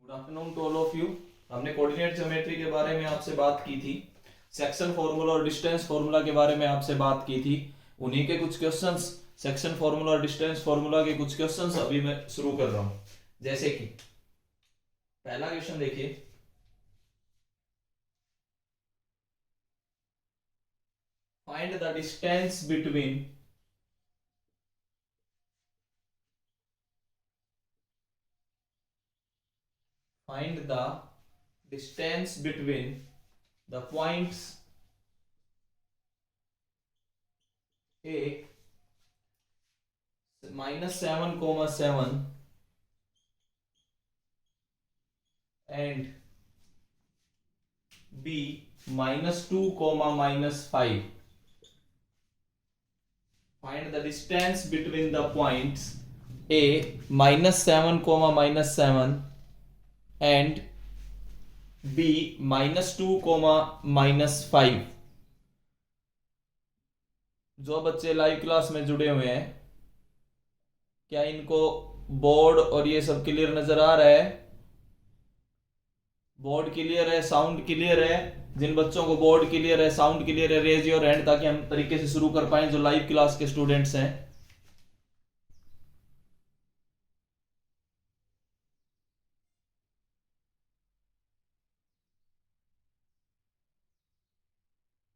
Good afternoon to all of you. हमने coordinate geometry के बारे में आपसे बात की थी, सेक्शन फॉर्मूला और डिस्टेंस फॉर्मूला के बारे में आपसे बात की थी। उन्हीं के कुछ क्वेश्चंस, सेक्शन फॉर्मूला और डिस्टेंस फॉर्मूला के कुछ क्वेश्चंस अभी मैं शुरू कर रहा हूं। जैसे कि पहला क्वेश्चन देखिए, find the distance between the points A -7, 7 and B -2, -5. Find the distance between the points A -7, -7 and B -2, -5। जो बच्चे लाइव क्लास में जुड़े हुए हैं, क्या इनको बोर्ड और ये सब क्लियर नजर आ रहा है? बोर्ड क्लियर है, साउंड क्लियर है? जिन बच्चों को बोर्ड क्लियर है, साउंड क्लियर है, रेज योर हैंड ताकि हम तरीके से शुरू कर पाए जो लाइव क्लास के स्टूडेंट्स हैं।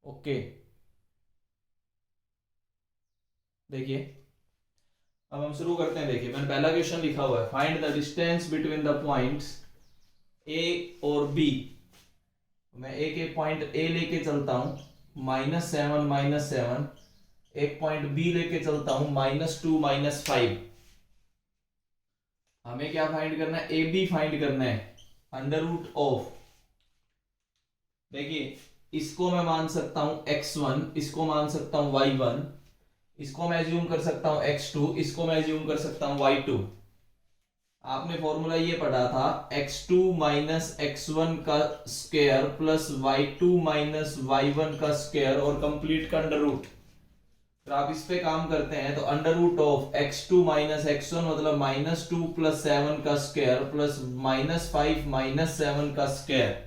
ओके, देखिए अब हम शुरू करते हैं। देखिए मैंने पहला क्वेश्चन लिखा हुआ है, find the distance between the points A और बी। मैं एक पॉइंट ए लेके चलता हूं -7, -7, एक पॉइंट बी लेके चलता हूं -2, -5। हमें क्या फाइंड करना है? ए बी फाइंड करना है। अंडर रूट ऑफ, देखिए इसको मैं मान सकता हूं x1, इसको मान सकता हूं y1, इसको मैं एज्यूम कर सकता हूं x2, इसको मैं एज्यूम कर सकता हूं y2। आपने फॉर्मूला ये पढ़ा था x2 माइनस x1 का square plus y2 minus y1 का स्क्वायर और कंप्लीट का अंडर रूट। तो आप इस पे काम करते हैं तो under root of x2 minus x1 मतलब -2 + 7 का स्क्वायर प्लस -5 - 7 का स्क्वायर।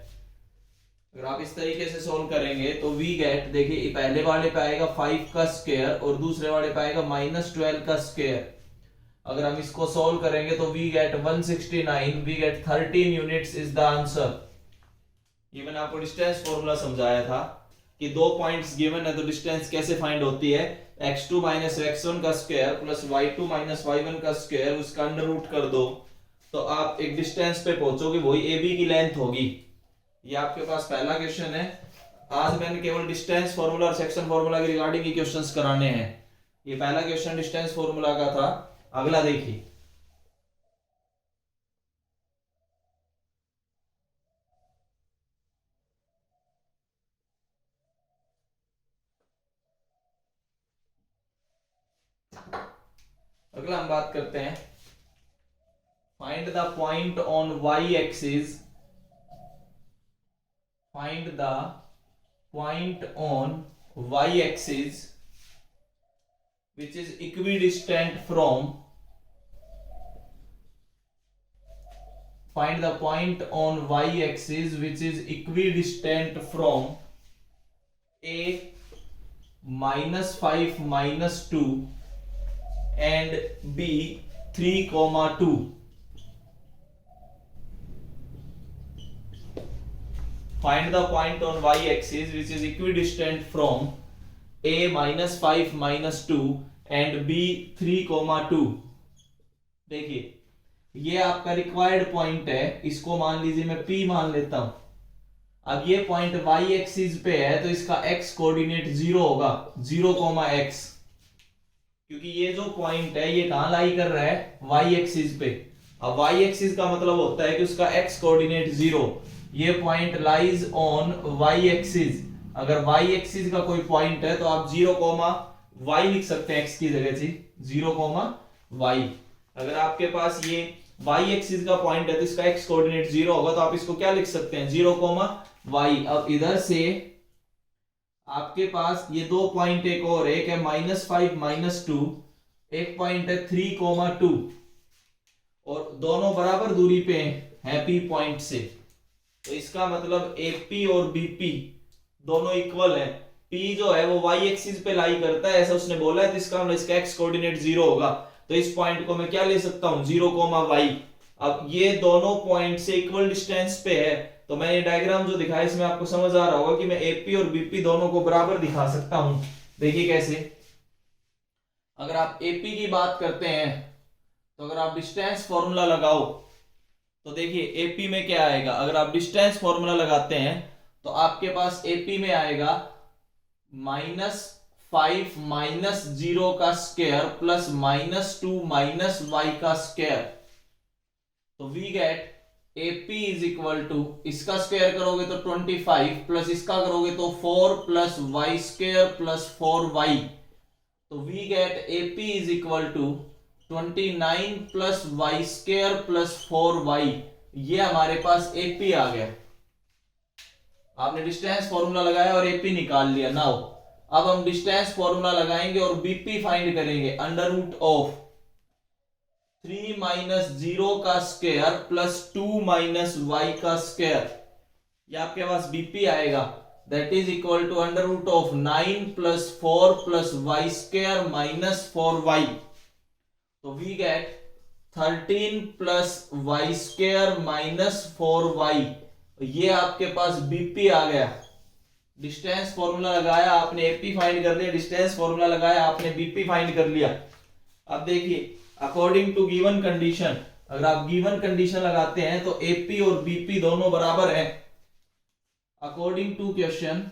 अगर आप इस तरीके से सोल्व करेंगे तो वी गेट, देखिए पहले वाले पे आएगा 5 का स्क्वायर और दूसरे वाले पे आएगा -12 का स्क्वायर। अगर हम इसको सोल्व करेंगे तो we get 169, we get 13 units is the answer. ये मैंने आपको डिस्टेंस फॉर्मूला समझाया था कि दो पॉइंट्स गिवन है तो डिस्टेंस कैसे फाइंड होती है। x2 माइनस x1 का square plus y2 minus y1 का स्क्वायर, उसका अंडर रूट कर दो तो आप एक डिस्टेंस पे पहुंचोगे, वही ए बी की लेंथ होगी। ये आपके पास पहला क्वेश्चन है। आज मैंने केवल डिस्टेंस फॉर्मूला और सेक्शन फॉर्मूला के रिगार्डिंग ही क्वेश्चंस कराने हैं। ये पहला क्वेश्चन डिस्टेंस फॉर्मूला का था। अगला देखिए, अगला हम बात करते हैं, find the point on y axis, find the point on y axis which is equidistant from, find the point on y axis which is equidistant from a -5 -2 and b 3, 2। find the point on y axis which is equidistant from a -5 -2 and b 3, 2। देखिए ये आपका required point है, इसको मान लीजिए मैं P मान लेता हूं। अब ये पॉइंट y एक्सिस पे है तो इसका x कोऑर्डिनेट 0 होगा, 0, x, क्योंकि ये जो पॉइंट है ये कहां लाई कर रहा है? y एक्सिस पे। अब y एक्सिस का मतलब होता है कि उसका x कोऑर्डिनेट 0। ये point lies on y axis. अगर y एक्सिस का कोई पॉइंट है तो आप 0, y लिख सकते हैं, x की जगह जी 0, y। अगर आपके पास ये y एक्सिस का पॉइंट है तो इसका x कोऑर्डिनेट 0 होगा तो आप इसको क्या लिख सकते हैं? 0, y। अब इधर से आपके पास ये दो पॉइंट एक और, एक है -5 -2, एक पॉइंट है 3, 2 और दोनों बराबर दूरी पे है पी पॉइंट से, तो इसका मतलब एपी और बीपी दोनों इक्वल है। पी जो है वो वाई एक्सिस पे लाई करता है, ऐसा उसने बोला है, तो इसका मतलब इसका एक्स कोऑर्डिनेट 0 होगा। तो इस पॉइंट को मैं क्या ले सकता हूं, 0, अब ये दोनों पॉइंट से इक्वल डिस्टेंस पे है, तो मैं ये डायग्राम जो दिखाया इसमें आपको समझ आ रहा होगा कि मैं एपी और बीपी दोनों को बराबर दिखा सकता हूं। देखिए कैसे, अगर आप एपी की बात करते हैं तो अगर आप डिस्टेंस फॉर्मूला लगाओ तो देखिए एपी में क्या आएगा, अगर आप डिस्टेंस फॉर्मूला लगाते हैं तो आपके पास एपी में आएगा -5 -0 का स्क्वायर प्लस -2 -y का स्क्वायर। तो we get AP is equal to, इसका स्क्वायर करोगे तो 25 प्लस इसका करोगे तो 4 plus Y square plus 4y। तो we get AP is equal to 29 plus Y square plus 4y। ये हमारे पास AP आ गया। आपने डिस्टेंस फॉर्मूला लगाया और AP निकाल लिया। नाउ अब हम डिस्टेंस फॉर्मूला लगाएंगे और BP फाइंड करेंगे। अंडर रूट ऑफ 3 -0 का स्क्वायर प्लस 2 y का स्क्वायर, ये आपके पास BP आएगा। That is equal to under root of 9 plus 4 plus Y square minus 4y। तो we get 13 plus Y square minus 4y। ये आपके पास BP आ गया। डिस्टेंस फॉर्मूला लगाया आपने, AP फाइंड कर लिया, डिस्टेंस फॉर्मूला लगाया आपने, BP फाइंड कर लिया। अब देखिए अकॉर्डिंग टू गिवन कंडीशन, अगर आप गिवन कंडीशन लगाते हैं तो AP और BP दोनों बराबर हैं। अकॉर्डिंग टू क्वेश्चन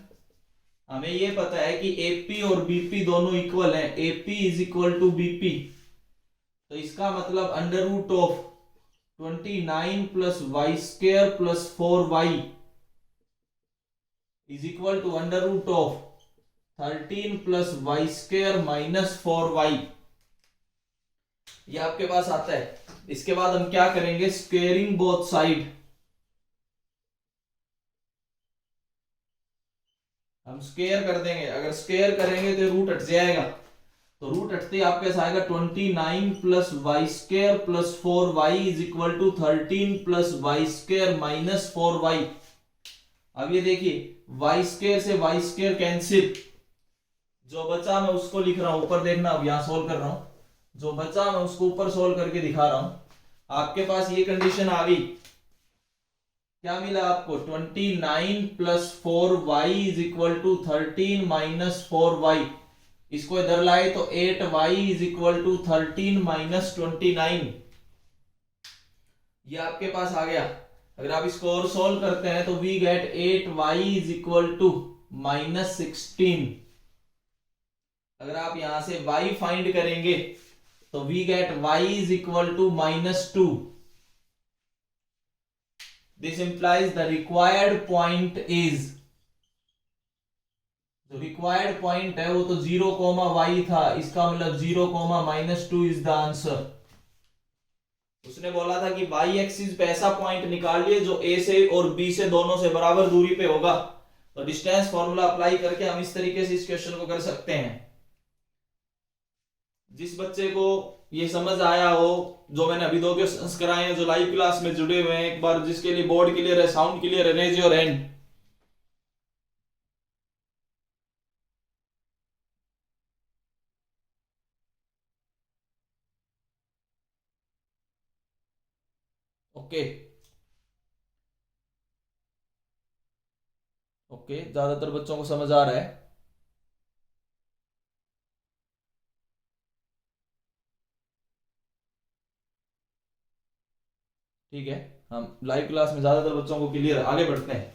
हमें यह पता है कि AP और BP दोनों इक्वल हैं, AP is equal to BP। तो इसका मतलब under root of 29 plus Y square plus 4y is equal to under root of 13 plus Y square minus 4y। ये आपके पास आता है। इसके बाद हम क्या करेंगे, स्क्वेयरिंग बोथ साइड। हम स्क्वेयर कर देंगे, अगर स्क्वेयर करेंगे तो रूट हट जाएगा, तो रूट हटते आपके पास आएगा 29 plus Y square plus 4y is equal to 13 plus Y square minus 4y। अब ये देखिए वाई स्क्वायर से वाई स्क्वायर कैंसिल, जो बचा मैं उसको लिख रहा हूं ऊपर, देखना अब यहां सोल्व कर रहा हूं, जो बचा मैं उसको ऊपर सोल्व करके दिखा रहा हूं। आपके पास ये कंडीशन आ गई, क्या मिला आपको 29 plus 4y is equal to 13 minus 4y। इसको इधर लाए तो 8y is equal to 13 minus 29। ये आपके पास आ गया। अगर आप इसको और सोल्व करते हैं तो we get 8y is equal to minus 16। अगर आप यहां से y फाइंड करेंगे तो we get y is equal to -2। This implies the required point is, जो रिक्वायर्ड पॉइंट है वो तो 0, y था, इसका मतलब 0, -2 इज द आंसर। उसने बोला था कि y एक्सिस पे ऐसा पॉइंट निकालिए जो A से और B से दोनों से बराबर दूरी पे होगा। तो डिस्टेंस फॉर्मूला अप्लाई करके हम इस तरीके से इस क्वेश्चन को कर सकते हैं। जिस बच्चे को ये समझ आया हो, जो मैंने अभी 2 क्वेश्चंस कराए हैं, जो लाइव क्लास में जुड़े हुए हैं, एक बार जिसके लिए बोर्ड क्लियर है, साउंड क्लियर है, raise your hand. Okay okay, ज्यादातर बच्चों को समझ आ रहा है। ठीक है, हम लाइव क्लास में ज्यादातर बच्चों को क्लियर, आगे बढ़ते हैं।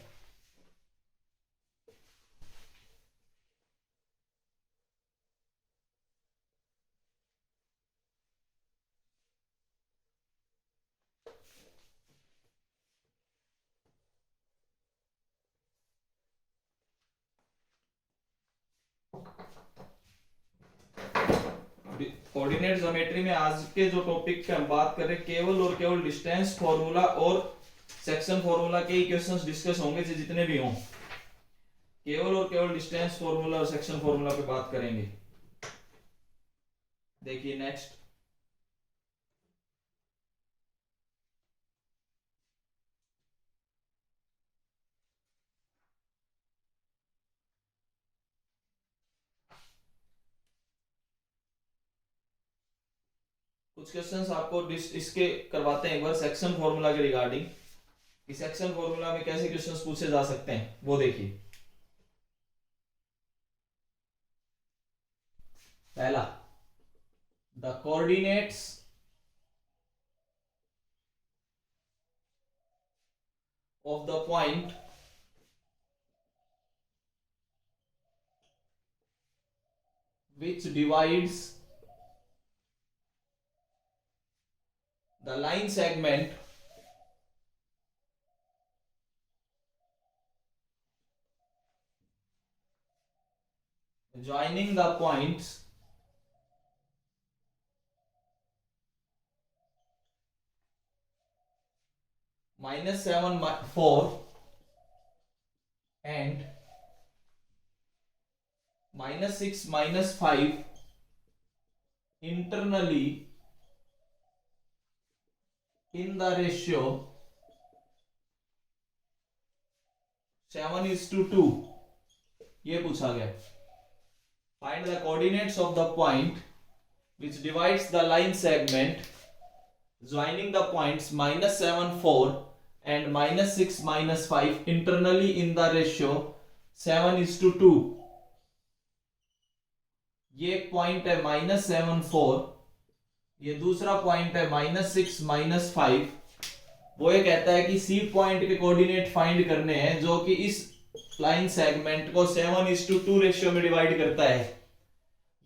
कोऑर्डिनेट ज्योमेट्री में आज के जो टॉपिक पे हम बात कर रहे हैं, केवल और केवल डिस्टेंस फॉर्मूला और सेक्शन फॉर्मूला के ही क्वेश्चंस डिस्कस होंगे, जितने भी हों केवल और केवल डिस्टेंस फॉर्मूला और सेक्शन फॉर्मूला पे बात करेंगे। देखिए नेक्स्ट, कुछ क्वेश्चंस आपको इसके करवाते हैं एक बार सेक्शन फॉर्मूला के रिगार्डिंग, कि सेक्शन फॉर्मूला में कैसे क्वेश्चंस पूछे जा सकते हैं वो देखिए। पहला, the coordinates of the point which divides the line segment joining the points -7, 4 and -6, -5 internally in the ratio 7:2, ये पूछा गया। Find the coordinates of the point which divides the line segment joining the points -7, 4 and -6, -5 internally in the ratio 7:2। ये point है -7, 4, ये दूसरा point है -6, -5। वो ये कहता है कि सी पॉइंट के कोऑर्डिनेट फाइंड करने हैं जो कि इस लाइन सेगमेंट को 7:2 रेशियो में डिवाइड करता है।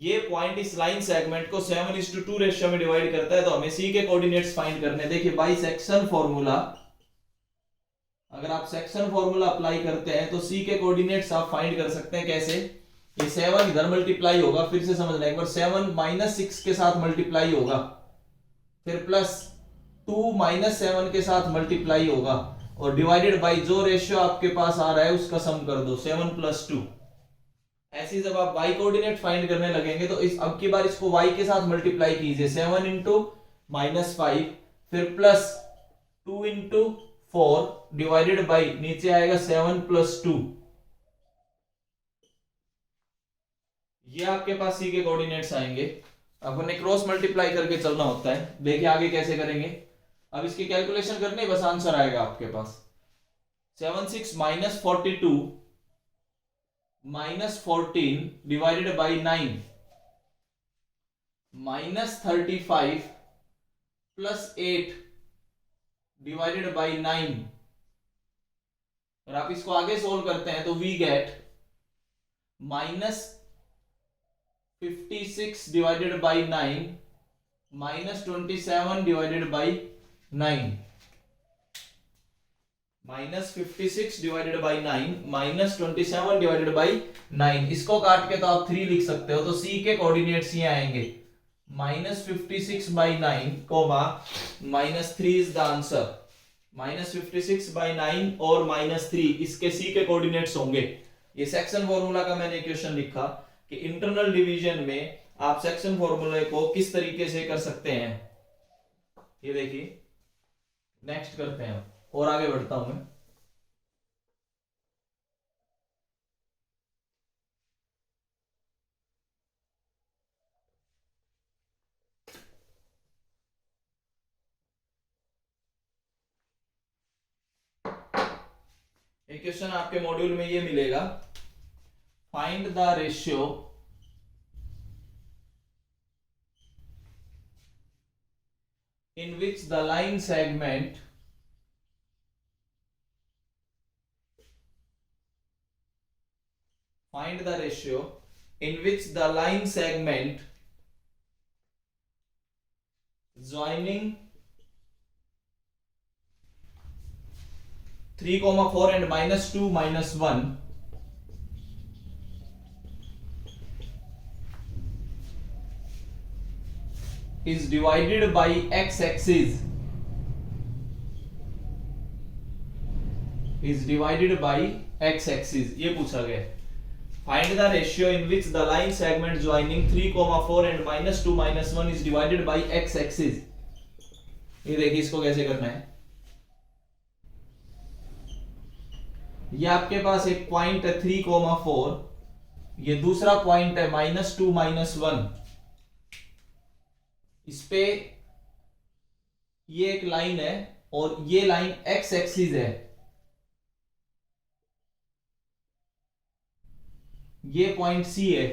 ये पॉइंट इस लाइन सेगमेंट को 7:2 रेशियो में डिवाइड करता है, तो हमें सी के कोऑर्डिनेट्स फाइंड करने। देखिए बाई सेक्शन फॉर्मूला, अगर आप सेक्शन फॉर्मूला अप्लाई करते हैं तो सी के कोऑर्डिनेट्स आप फाइंड कर सकते हैं। कैसे? ये 7 इधर मल्टीप्लाई होगा, फिर से समझना एक बार, 7 -6 के साथ मल्टीप्लाई होगा, फिर +2 -7 के साथ मल्टीप्लाई होगा, और डिवाइडेड बाई जो रेशियो आपके पास आ रहा है उसका सम कर दो, 7 + 2। ऐसे जब आप y कोऑर्डिनेट फाइंड करने लगेंगे तो इस अब की बार इसको y के साथ मल्टीप्लाई कीजिए, 7 × -5 फिर +2 × 4 डिवाइडेड बाई नीचे आएगा 7 + 2। ये आपके पास सी के कोऑर्डिनेट्स आएंगे। अब उन्हें क्रॉस मल्टीप्लाई करके चलना होता है। देखिए आगे कैसे करेंगे। अब इसकी कैलकुलेशन करने बस आंसर आएगा आपके पास। 7 6 -42 -14 डिवाइडेड बाई 9 -35 +8 डिवाइडेड बाई 9। और आप इसको आगे सोल्व करते हैं तो we get -56 divided by 9 -27 divided by 9। -56 divided by 9 -27 divided by 9। इसको काट के तो आप 3 लिख सकते हो, तो सी के कोऑर्डिनेट्स ये आएंगे -56/9, -3 इज द आंसर। -56/9 और -3 इसके सी के कोऑर्डिनेट्स होंगे। ये सेक्शन फॉर्मूला का मैंने इक्वेशन लिखा कि इंटरनल डिवीजन में आप सेक्शन फॉर्मूले को किस तरीके से कर सकते हैं। ये देखिए, नेक्स्ट करते हैं और आगे बढ़ता हूं मैं। एक क्वेश्चन आपके मॉड्यूल में ये मिलेगा, find the ratio in which the line segment find the ratio in which the line segment joining 3, 4 and -2, -1 is divided by x-axis ये पूछा गया। Find the ratio in which the line segment joining 3, 4 and -2, -1 is divided by x-axis। ये देखिए इसको कैसे करना है। ये आपके पास एक पॉइंट है 3, 4, ये दूसरा पॉइंट है -2, -1। इस पे ये एक लाइन है और ये लाइन एक्स एक्सिस है, ये पॉइंट सी है।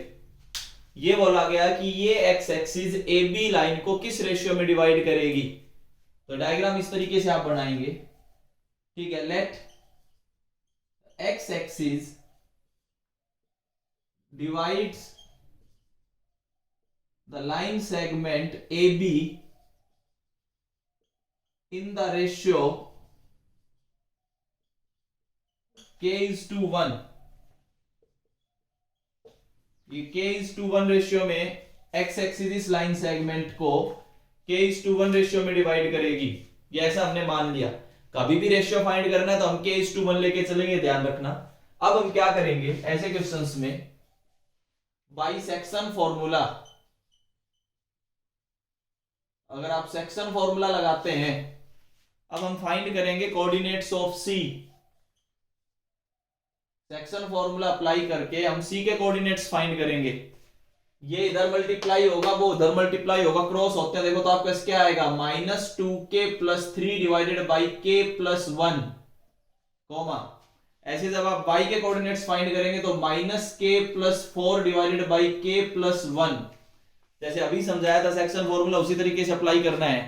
ये बोला गया कि ये x axis A B line को किस रेशियो में डिवाइड करेगी। तो डायग्राम इस तरीके से आप बनाएंगे, ठीक है। Let x axis divides the line segment A B in the ratio k:1। ये k:1 रेशियो में x एक्सिस इस लाइन सेगमेंट को k:1 रेशियो में डिवाइड करेगी, ये ऐसा हमने मान लिया। कभी भी रेशियो फाइंड करना है तो हम k:1 लेके चलेंगे, ध्यान रखना। अब हम क्या करेंगे ऐसे क्वेश्चंस में, बाइसेक्शन फॉर्मूला। अगर आप सेक्शन फॉर्मूला लगाते हैं, अब हम फाइंड करेंगे coordinates of C. Section formula apply करके हम सी के कोऑर्डिनेट्स फाइंड करेंगे। ये इधर मल्टीप्लाई होगा, वो उधर मल्टीप्लाई होगा, क्रॉस होते हैं। देखो तो आपका क्या आएगा, -2k+3 divided by k+1, comma. ऐसे जब आप y के कोऑर्डिनेट्स फाइंड करेंगे तो -k+4 डिवाइडेड बाई k+1। जैसे अभी समझाया था सेक्शन फॉर्मूला, उसी तरीके से अप्लाई करना है।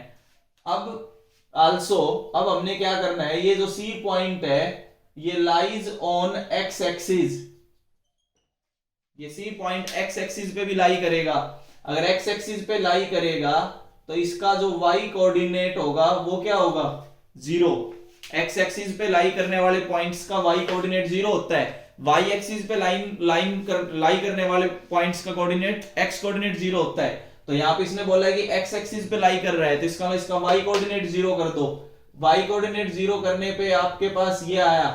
अब आल्सो अब हमने क्या करना है, ये जो सी पॉइंट है ये लाइज ऑन एक्स एक्सिस, ये सी पॉइंट एक्स एक्सिस पे भी लाई करेगा। अगर एक्स एक्सिस पे लाई करेगा तो इसका जो वाई कोऑर्डिनेट होगा वो क्या होगा, 0। एक्स एक्सिस पे लाई करने वाले पॉइंट्स का वाई कोऑर्डिनेट 0 होता है। वाई एक्सिस पे लाई करने वाले पॉइंट्स का कोऑर्डिनेट एक्स कोऑर्डिनेट 0 होता है। तो यहां पे इसने बोला है कि एक्स एक्सिस पे लाई कर रहा है, तो इसका वाई कोऑर्डिनेट 0 कर दो। वाई कोऑर्डिनेट 0 करने पे आपके पास ये आया,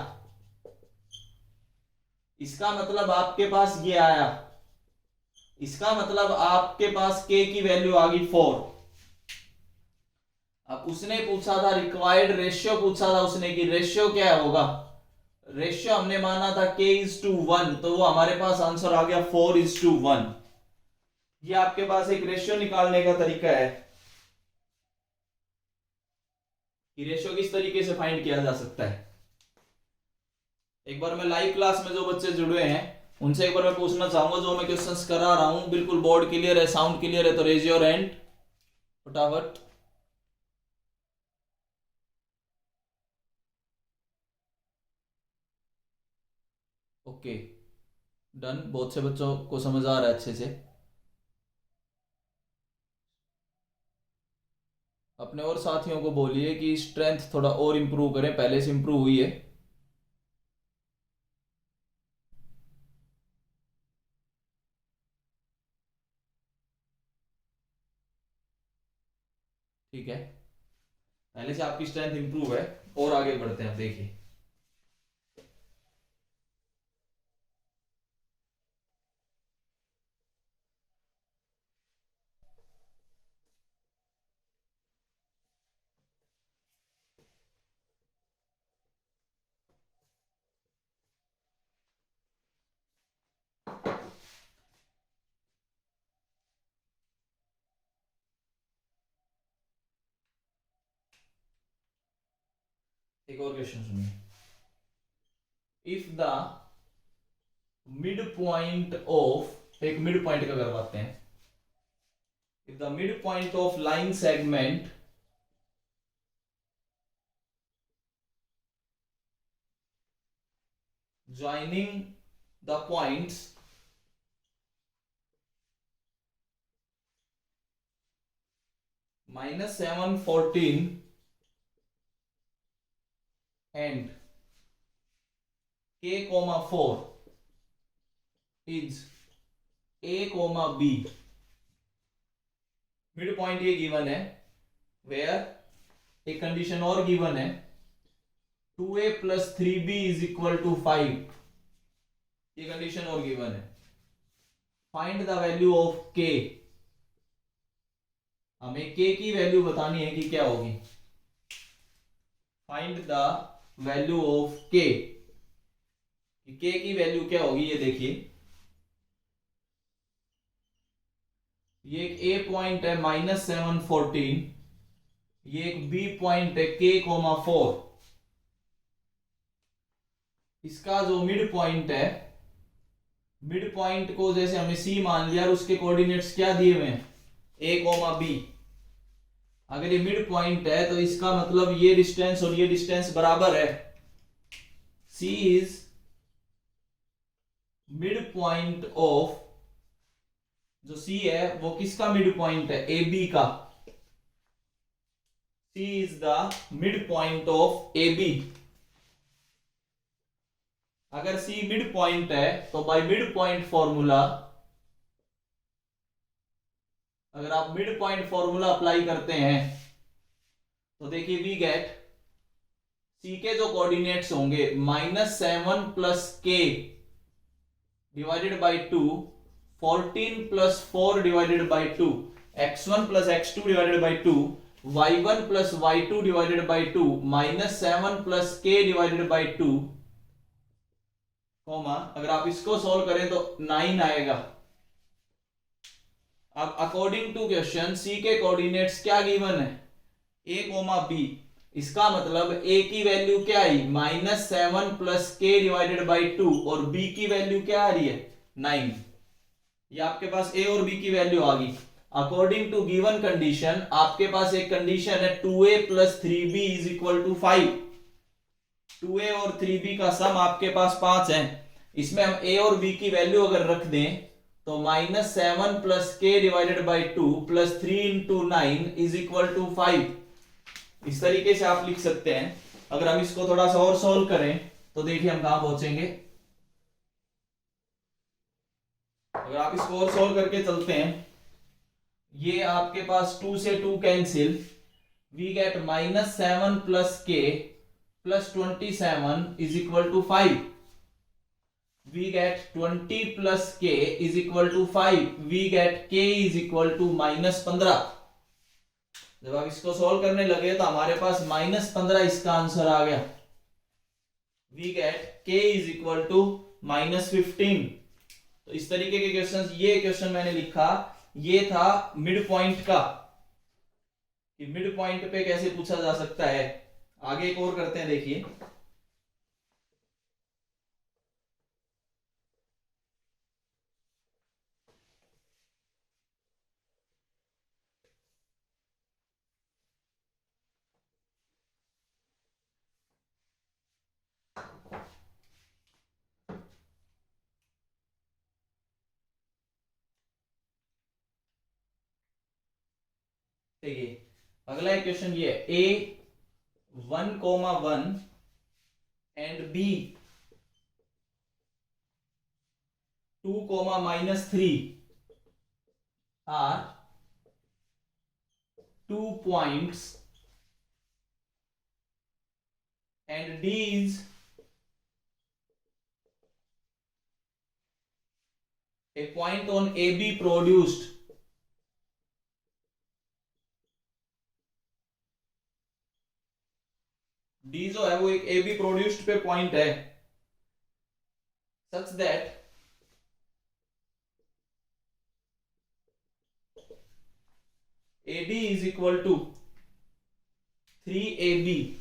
इसका मतलब आपके पास ये आया, इसका मतलब आपके पास k की वैल्यू आ गई 4। अब उसने पूछा था रिक्वायर्ड रेशियो, पूछा था उसने कि रेशियो क्या होगा। रेशियो हमने माना था k:1, तो वो हमारे पास आंसर आ गया 4:1। ये आपके पास एक रेशियो निकालने का तरीका है कि रेशियो किस तरीके से फाइंड किया जा सकता है। एक बार मैं लाइव क्लास में जो बच्चे जुड़े हैं उनसे एक बार मैं पूछना चाहूंगा, जो मैं क्वेश्चंस करा रहा हूं बिल्कुल बोर्ड क्लियर है, साउंड क्लियर है, तो रेज योर हैंड फटाफट। ओके डन, बहुत से बच्चों को समझ आ रहा है अच्छे से। अपने और साथियों को बोलिए कि स्ट्रेंथ थोड़ा और इंप्रूव करें, पहले से इंप्रूव हुई है। ठीक है, पहले से आपकी स्ट्रेंथ इंप्रूव है। और आगे बढ़ते हैं, देखिए एक और क्वेश्चन सुनिए। If the mid point of, एक मिड पॉइंट का करवाते हैं। If the mid point of line segment joining the points -714 and k,4 is a, b। Mid point ये गिवन है, वेयर एक कंडीशन और गिवन है, 2a + 3b = 5। ये कंडीशन और गिवन है। Find the value of k। हमें k की वैल्यू बतानी है कि क्या होगी। Find the value of k, k की वैल्यू क्या होगी ये देखिए। ये एक a पॉइंट है -714 ये एक बी पॉइंट है K,4। इसका जो मिड पॉइंट है, मिड पॉइंट को जैसे हमने सी मान लिया और उसके कोऑर्डिनेट्स क्या दिए हुए हैं A,B। अगर ये मिड पॉइंट है तो इसका मतलब ये डिस्टेंस और ये डिस्टेंस बराबर है। C is mid point of, जो C है वो किसका मिड पॉइंट है, AB का। C is the mid point of AB। अगर C मिड पॉइंट है तो बाय मिड पॉइंट फॉर्मूला, अगर आप मिड पॉइंट फॉर्मूला अप्लाई करते हैं तो देखिए वी गेट C के जो कोऑर्डिनेट्स होंगे -7 plus K divided by 2, 14 plus 4 divided by 2, x1 plus x2 divided by 2, y1 plus y2 divided by 2, -7 plus K divided by 2, comma अगर आप इसको सॉल्व करें तो 9 आएगा। अब अकॉर्डिंग टू क्वेश्चन C के कोऑर्डिनेट्स क्या गिवन है, A,B। इसका मतलब A की वैल्यू क्या आई, -7 प्लस K डिवाइडेड बाई 2 और B की वैल्यू क्या आ रही है 9। ये आपके पास A और B की वैल्यू आ गई। अकॉर्डिंग टू गिवन कंडीशन आपके पास एक कंडीशन है 2A plus 3B is equal to 5। 2A और 3B का सम आपके पास 5 है। इसमें हम A और B की वैल्यू अगर रख दें तो -7 plus K divided by 2 plus 3 into 9 is equal to 5। इस तरीके से आप लिख सकते हैं। अगर हम इसको थोड़ा सा और सॉल्व करें तो देखिए हम कहां पहुंचेंगे। अगर आप इसको और सॉल्व करके चलते हैं, ये आपके पास 2 से 2 cancel, we get -7 plus K plus 27 is equal to 5। We get 20 plus K is equal to 5। We get K is equal to -15। जब आप इसको सॉल्व करने लगे तो हमारे पास -15 इसका आंसर आ गया। We get K is equal to -15। तो इस तरीके के क्वेश्चन, ये क्वेश्चन मैंने लिखा, ये था मिड पॉइंट का, कि मिड पॉइंट पे कैसे पूछा जा सकता है। आगे एक और करते हैं, देखिए देखिए अगला एक क्वेश्चन ये है, A1,1 and B2,-3 are 2 points and D is a point on AB produced D जो है वो एक ए बी प्रोड्यूस्ड पे पॉइंट है, such that AD is equal to 3AB,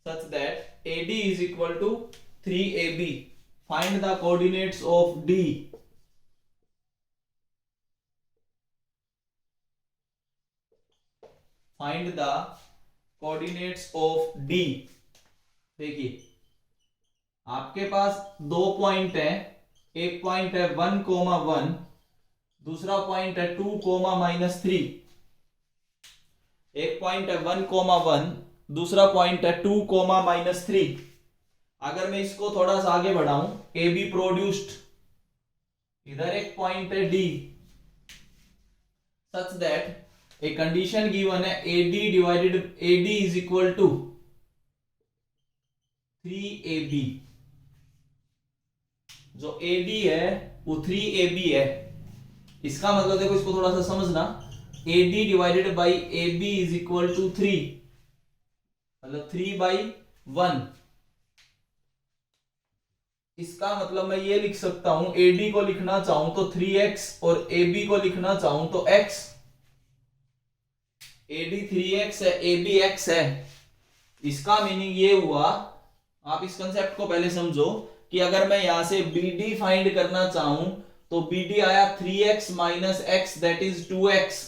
such that AD is equal to 3AB. Find the coordinates of D. Find the coordinates of D. देखिए आपके पास दो point है, एक पॉइंट है 1,1, दूसरा पॉइंट है 2,-3। एक पॉइंट है 1,1, दूसरा पॉइंट है 2,-3। अगर मैं इसको थोड़ा सा आगे बढ़ाऊं, ए बी प्रोड्यूस्ड, इधर एक पॉइंट है D, such that a condition given है AD divided AD is equal to 3AB। जो AD है वो 3AB है। इसका मतलब देखो, इसको थोड़ा सा समझना, AD divided by AB is equal to 3, मतलब 3/1। इसका मतलब मैं ये लिख सकता हूं, AD को लिखना चाहूं तो 3x और AB को लिखना चाहूं तो x। AD 3x है, AB x है। इसका मीनिंग ये हुआ, आप इस कंसेप्ट को पहले समझो कि अगर मैं यहां से BD फाइंड करना चाहूं तो BD आया 3x minus x that is 2x।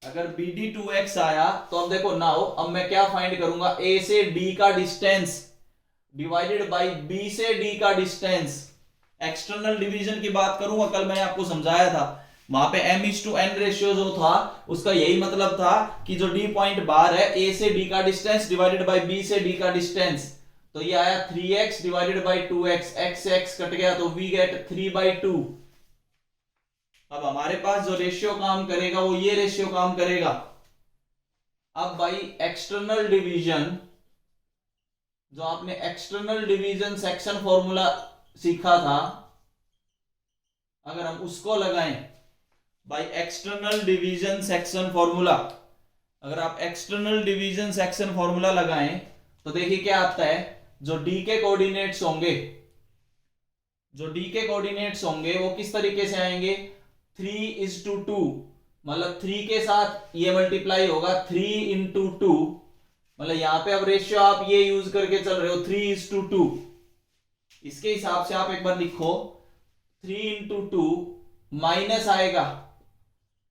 अगर BD 2x आया तो अब देखो नाउ, अब मैं क्या फाइंड करूंगा, A से D का डिस्टेंस डिवाइडेड बाय B से D का डिस्टेंस। एक्सटर्नल डिवीजन की बात करूंगा, कल मैंने आपको समझाया था, वहां पे M:n रेशियो जो था उसका यही मतलब था कि जो D पॉइंट बाहर है, A से D का डिस्टेंस डिवाइडेड बाय B से D का डिस्टेंस। तो ये आया 3x divided by 2x, x से x कट गया तो we get 3/2। अब हमारे पास जो रेशियो काम करेगा वो ये रेशियो काम करेगा। अब भाई एक्सटर्नल डिवीजन, जो आपने एक्सटर्नल डिवीजन सेक्शन फॉर्मूला सीखा था, अगर हम उसको लगाएं भाई, एक्सटर्नल डिवीजन सेक्शन फॉर्मूला, अगर आप एक्सटर्नल डिवीजन सेक्शन फॉर्मूला लगाएं तो देखिए क्या आता है। जो डी के कोऑर्डिनेट्स होंगे, जो डी के कोऑर्डिनेट्स होंगे वो किस तरीके से आएंगे, 3:2, मतलब 3 के साथ ये मल्टीप्लाई होगा 3:2, मतलब यहां पे अब रेशियो आप ये यूज करके चल रहे हो 3:2। इसके हिसाब से आप एक बार लिखो 3:2 माइनस आएगा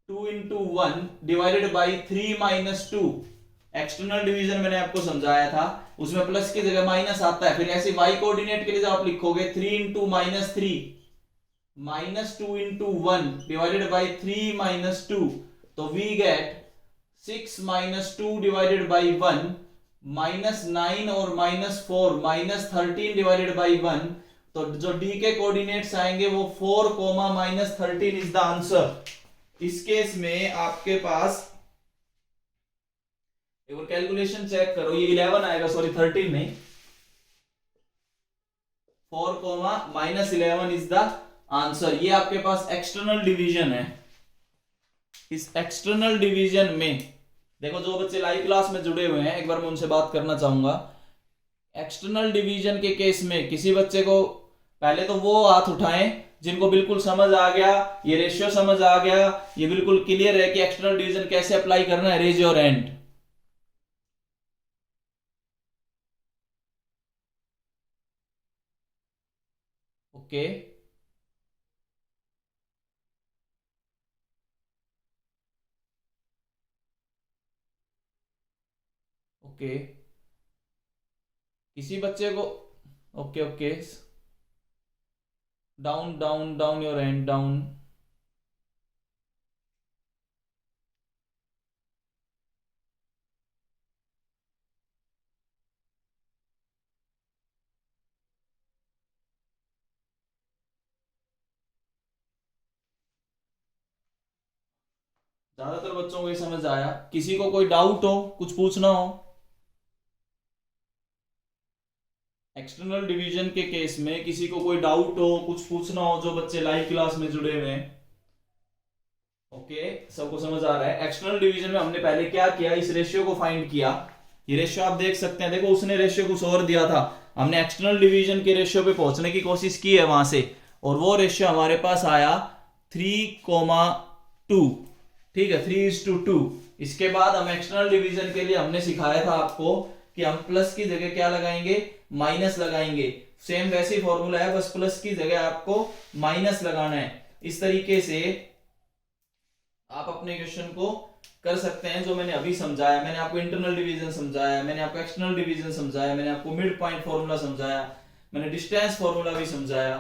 2:1 डिवाइडेड बाई 3 - 2। एक्सटर्नल डिवीजन मैंने आपको समझाया था, उसमें प्लस की जगह माइनस आता है। फिर ऐसे y कोऑर्डिनेट के लिए जब आप लिखोगे 3 × -3 -2 × 1 डिवाइडेड बाई 3 - 2, तो वी गेट 6 - 2 डिवाइडेड बाई 1 -9 और -4 -13 डिवाइडेड बाई 1। तो जो डी के कोऑर्डिनेट्स आएंगे वो 4, -13 इज द आंसर। इस केस में आपके पास एक बार कैलकुलेशन चेक करो, ये 11 आएगा, सॉरी 13 नहीं, 4, -11 इज द आंसर। ये आपके पास एक्सटर्नल डिवीजन है। इस एक्सटर्नल डिवीजन में देखो, जो बच्चे लाइव क्लास में जुड़े हुए हैं एक बार मैं उनसे बात करना चाहूंगा। एक्सटर्नल डिवीजन के केस में किसी बच्चे को, पहले तो वो हाथ उठाएं जिनको बिल्कुल समझ आ गया, ये रेशियो समझ आ गया, ये बिल्कुल क्लियर है कि एक्सटर्नल डिवीजन कैसे अप्लाई करना है। Raise your hand. Okay, okay, किसी बच्चे को, okay okay, down down down your hand down. ज्यादातर बच्चों को ये समझ आया। किसी को कोई डाउट हो, कुछ पूछना हो एक्सटर्नल डिवीजन के केस में, किसी को कोई डाउट हो, कुछ पूछना हो, जो बच्चे लाइव क्लास में जुड़े हुए हैं। ओके, सबको समझ आ रहा है। एक्सटर्नल डिवीजन में हमने पहले क्या किया, इस रेशियो को फाइंड किया। ये रेशियो आप देख सकते हैं, देखो उसने रेशियो कुछ और दिया था, हमने एक्सटर्नल डिवीजन के रेशियो पे पहुंचने की कोशिश की है वहां से, और वो रेशियो हमारे पास आया 3,2। ठीक है, 3:2। इसके बाद हम एक्सटर्नल डिवीजन के लिए हमने सिखाया था आपको कि हम प्लस की जगह क्या लगाएंगे, माइनस लगाएंगे। सेम वैसे ही फॉर्मूला है, बस प्लस की जगह आपको माइनस लगाना है। इस तरीके से आप अपने क्वेश्चन को कर सकते हैं। जो मैंने अभी समझाया, मैंने आपको इंटरनल डिवीजन समझाया, मैंने आपको एक्सटर्नल डिवीजन समझाया, मैंने आपको मिड पॉइंट फॉर्मूला समझाया, मैंने डिस्टेंस फॉर्मूला भी समझाया।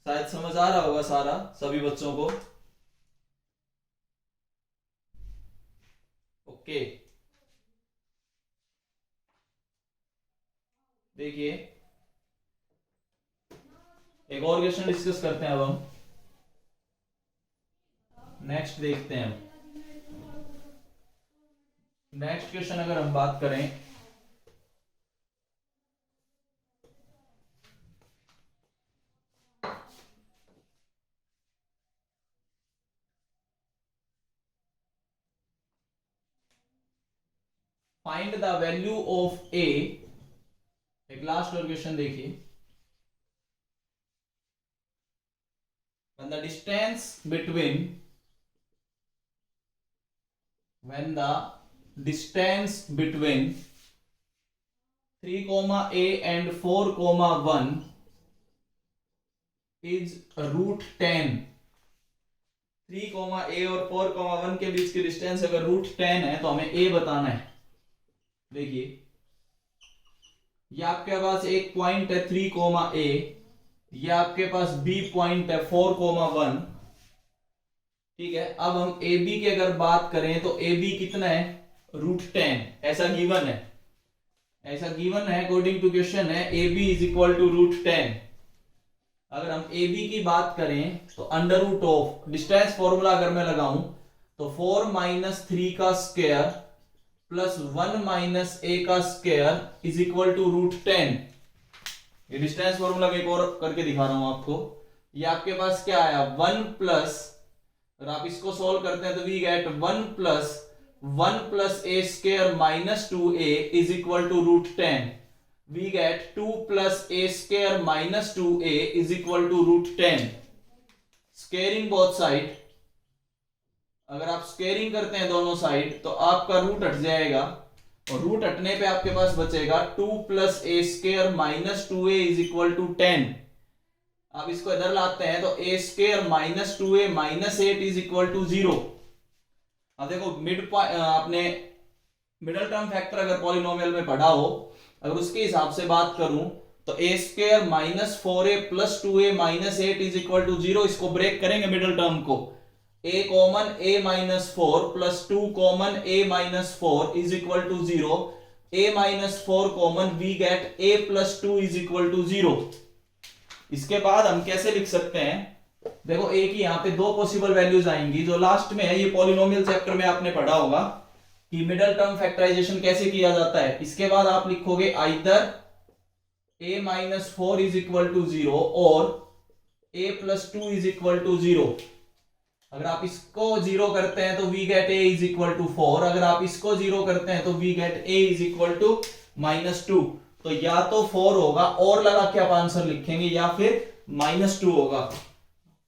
शायद समझ आ रहा होगा सारा सभी बच्चों को। ओके, देखिए एक और क्वेश्चन डिस्कस करते हैं। अब हम नेक्स्ट देखते हैं। नेक्स्ट क्वेश्चन अगर हम बात करें, फाइंड द वैल्यू ऑफ ए। एक लास्ट और क्वेश्चन देखिए। When the distance between when the distance between 3, a and 4, 1 is root 10। 3, a और 4, 1 के बीच की डिस्टेंस अगर रूट 10 है तो हमें a बताना है। देखिए ये आपके पास एक पॉइंट है 3, a, ये आपके पास b पॉइंट है 4, 1। ठीक है, अब हम AB की अगर बात करें तो AB कितना है, रूट 10, ऐसा गिवन है, अकॉर्डिंग टू क्वेश्चन है AB is equal to root 10। अगर हम AB की बात करें तो under root of distance formula अगर मैं लगाऊं तो 4 माइनस 3 का स्क्वायर प्लस 1 माइनस a का square is equal to root 10। ये डिस्टेंस फॉर्मूला एक और करके दिखा रहा हूं आपको। ये आपके पास क्या आया, 1 प्लस, अगर आप इसको सॉल्व करते हैं तो we get 1 plus a square minus 2a is equal to root 10। We get 2 plus a square minus 2a is equal to root 10। Squaring both side, अगर आप स्क्वेयरिंग करते हैं दोनों साइड तो आपका रूट हट जाएगा और रूट हटने पे आपके पास बचेगा 2 plus a square minus 2a is equal to 10। आप इसको इधर लाते हैं तो a square minus 2a minus 8 is equal to 0। अब देखो आपने मिडल टर्म फैक्टर अगर पॉलिनोमियल में पढ़ा हो, अगर उसके हिसाब से बात करूं तो a square minus 4a plus 2a minus 8 is equal to 0। इसको ब्रेक करेंगे मिडल टर्म को, a common a minus 4 plus 2 common a minus 4 is equal to 0। a minus 4 common, we get a plus 2 is equal to 0। इसके बाद हम कैसे लिख सकते हैं, देखो a की यहाँ पे दो पॉसिबल वैल्यूज आएंगी जो लास्ट में है। ये पॉलिनोमियल चैप्टर में आपने पढ़ा होगा कि मिडल टर्म फैक्टराइजेशन कैसे किया जाता है। इसके बाद आप लिखोगे either a minus 4 is equal to 0 और a plus 2 is equal to 0। अगर आप इसको 0 करते हैं तो we get a is equal to 4। अगर आप इसको 0 करते हैं तो we get a is equal to minus 2। तो या तो 4 होगा और लगा के आप आंसर लिखेंगे या फिर माइनस 2 होगा।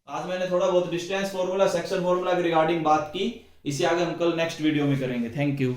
आज मैंने थोड़ा बहुत डिस्टेंस फॉर्मूला, सेक्शन फॉर्मूला के रिगार्डिंग बात की, इसे आगे हम कल नेक्स्ट वीडियो में करेंगे। Thank you.